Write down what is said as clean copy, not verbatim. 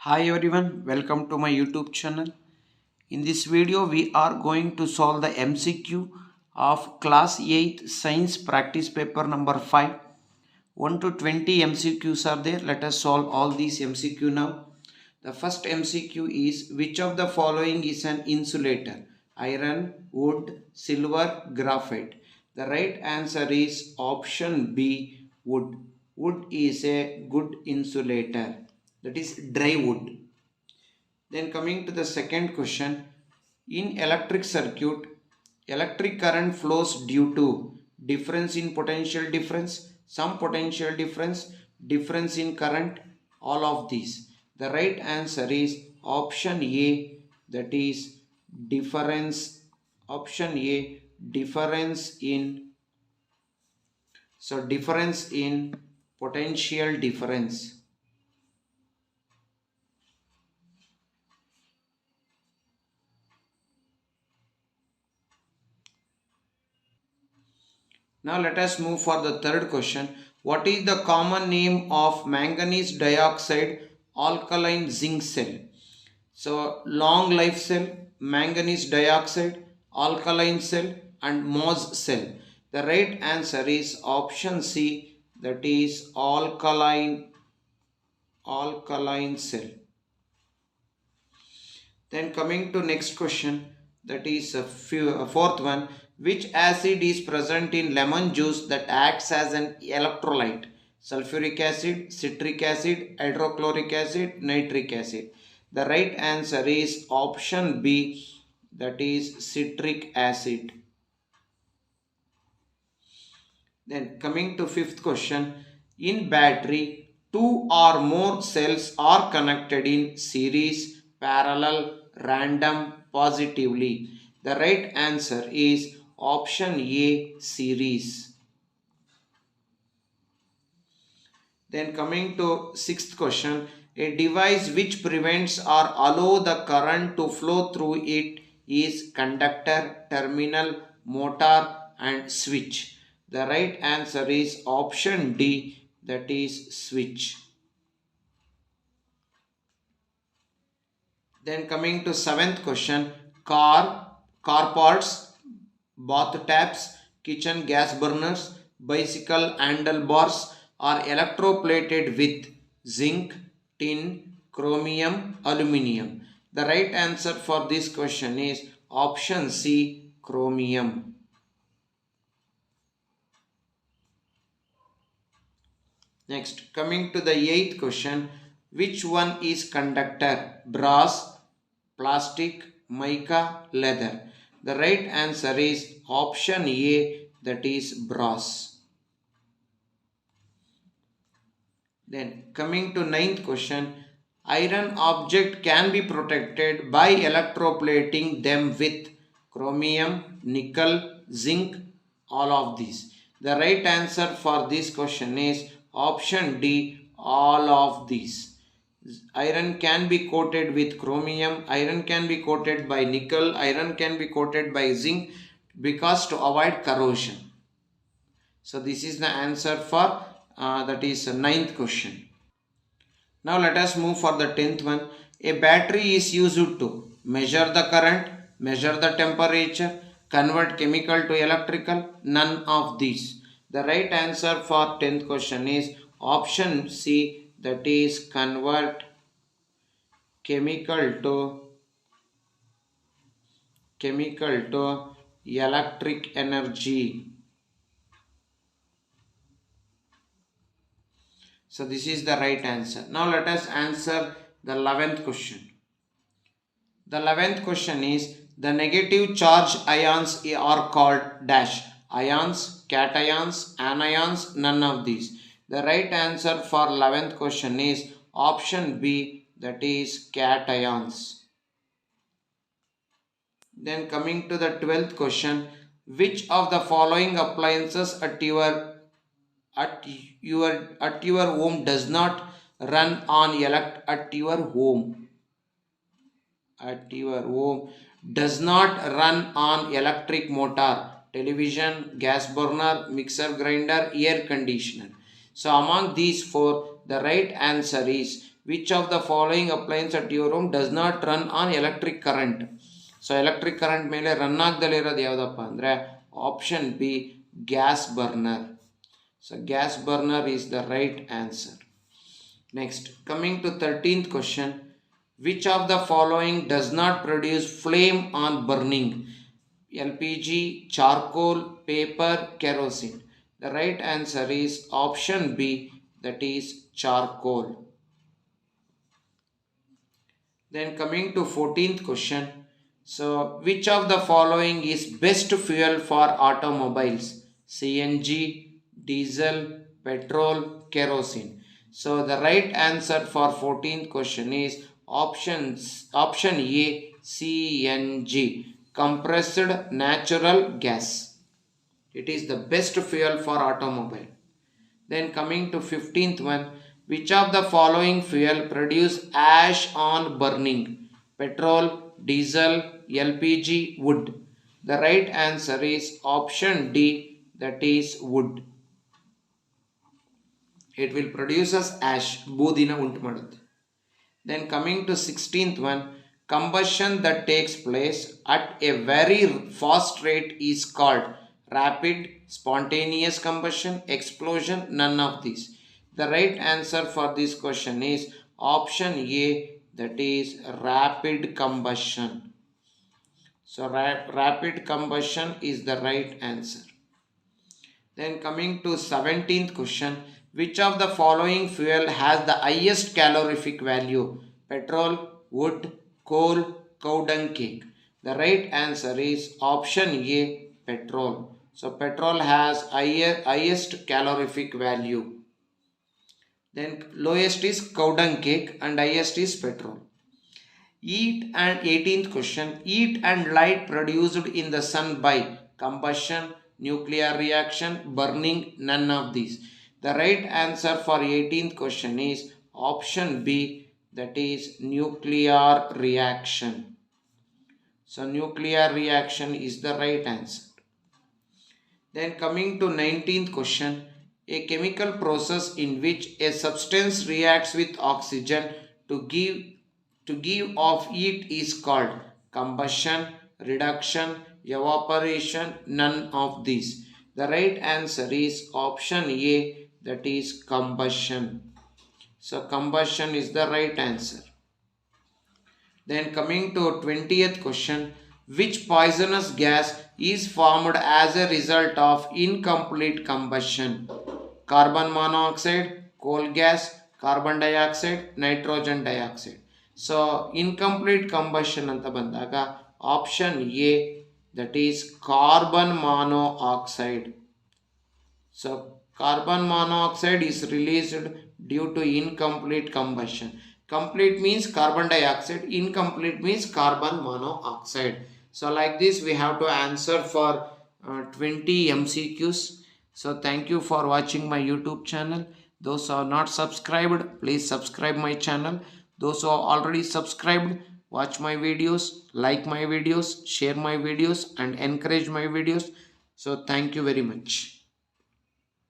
Hi everyone, welcome to my YouTube channel. In this video, we are going to solve the MCQ of Class 8 Science Practice Paper number 5. 1 to 20 MCQs are there. Let us solve all these MCQ now. The first MCQ is which of the following is an insulator? Iron, wood, silver, graphite. The right answer is option B, wood. Wood is a good insulator. That is dry wood. Then coming to the second question, in electric circuit, electric current flows due to difference in potential difference, some potential difference, difference in current, all of these. The right answer is option A, that is difference, option A, difference in, difference in potential difference. Now let us move for the third question. What is the common name of manganese dioxide alkaline zinc cell? So long life cell, manganese dioxide, alkaline cell and Mohs cell. The right answer is option C, that is alkaline cell. Then coming to next question, that is a fourth one. Which acid is present in lemon juice that acts as an electrolyte? Sulfuric acid, citric acid, hydrochloric acid, nitric acid. The right answer is option B, that is citric acid. Then coming to fifth question, in battery, two or more cells are connected in series, parallel, random, positively. The right answer is option A, series. Then coming to sixth question, a device which prevents or allow the current to flow through it is conductor, terminal, motor and switch. The right answer is option D, that is switch. Then coming to seventh question, car parts, bath taps, kitchen gas burners, bicycle handlebars are electroplated with zinc, tin, chromium, aluminium. The right answer for this question is option C, chromium. Next, coming to the eighth question, which one is conductor? Brass, plastic, mica, leather. The right answer is option A, that is brass. Then coming to ninth question, iron object can be protected by electroplating them with chromium, nickel, zinc, all of these. The right answer for this question is option D, all of these. Iron can be coated with chromium, iron can be coated by nickel, iron can be coated by zinc because to avoid corrosion. So this is the answer for that is ninth question. Now let us move for the 10th one. A battery is used to measure the current, measure the temperature, convert chemical to electrical, none of these. The right answer for 10th question is option C, that is convert chemical to electric energy. So this is the right answer. Now let us answer the 11th question. The 11th question is the negative charge ions are called dash. Ions, cations, anions, none of these. The right answer for 11th question is option B, that is cations. Then coming to the 12th question, which of the following appliances at your home does not run on at your home does not run on electric motor? Television, gas burner, mixer grinder, air conditioner. So among these four, the right answer is which of the following appliance at your home does not run on electric current? So electric current ಮೇಲೆ run ಆಗದಲ್ಲಿರೋದು ಯಾವುದಪ್ಪ ಅಂದರೆ option B gas burner. So gas burner is the right answer. Next, coming to 13th question, which of the following does not produce flame on burning? LPG, charcoal, paper, kerosene. The right answer is option B, that is charcoal. Then coming to 14th question, so which of the following is best fuel for automobiles? CNG, diesel, petrol, kerosene. So the right answer for 14th question is option A, CNG, compressed natural gas. It is the best fuel for automobile. Then coming to 15th one, which of the following fuel produce ash on burning? Petrol, diesel, LPG, wood. The right answer is option D, that is wood. It will produce as ash, ಬೂದಿನ ಉಂಟು ಮಾಡುತ್ತೆ. Then coming to 16th one, combustion that takes place at a very fast rate is called rapid, spontaneous combustion, explosion, none of these. The right answer for this question is option A, that is rapid combustion. So rapid combustion is the right answer. Then coming to 17th question, which of the following fuel has the highest calorific value? Petrol, wood, coal, cow dung cake. The right answer is option A, petrol. So petrol has highest calorific value. Then lowest is cow dung cake and highest is petrol. Heat and 18th question, heat and light produced in the sun by combustion, nuclear reaction, burning, none of these. The right answer for 18th question is option B, that is nuclear reaction. So nuclear reaction is the right answer. Then coming to 19th question, a chemical process in which a substance reacts with oxygen to give off heat is called combustion, reduction, evaporation, none of these. The right answer is option A, that is combustion. So combustion is the right answer. Then coming to 20th question, which poisonous gas is formed as a result of incomplete combustion? Carbon monoxide, coal gas, carbon dioxide, nitrogen dioxide. So incomplete combustion anta bandaga option A, that is carbon monoxide. So carbon monoxide is released due to incomplete combustion. Complete means carbon dioxide, incomplete means carbon monoxide. So like this we have to answer for 20 MCQs. So thank you for watching my YouTube channel. Those who are not subscribed, please subscribe my channel. Those who are already subscribed, watch my videos, like my videos, share my videos and encourage my videos. So thank you very much.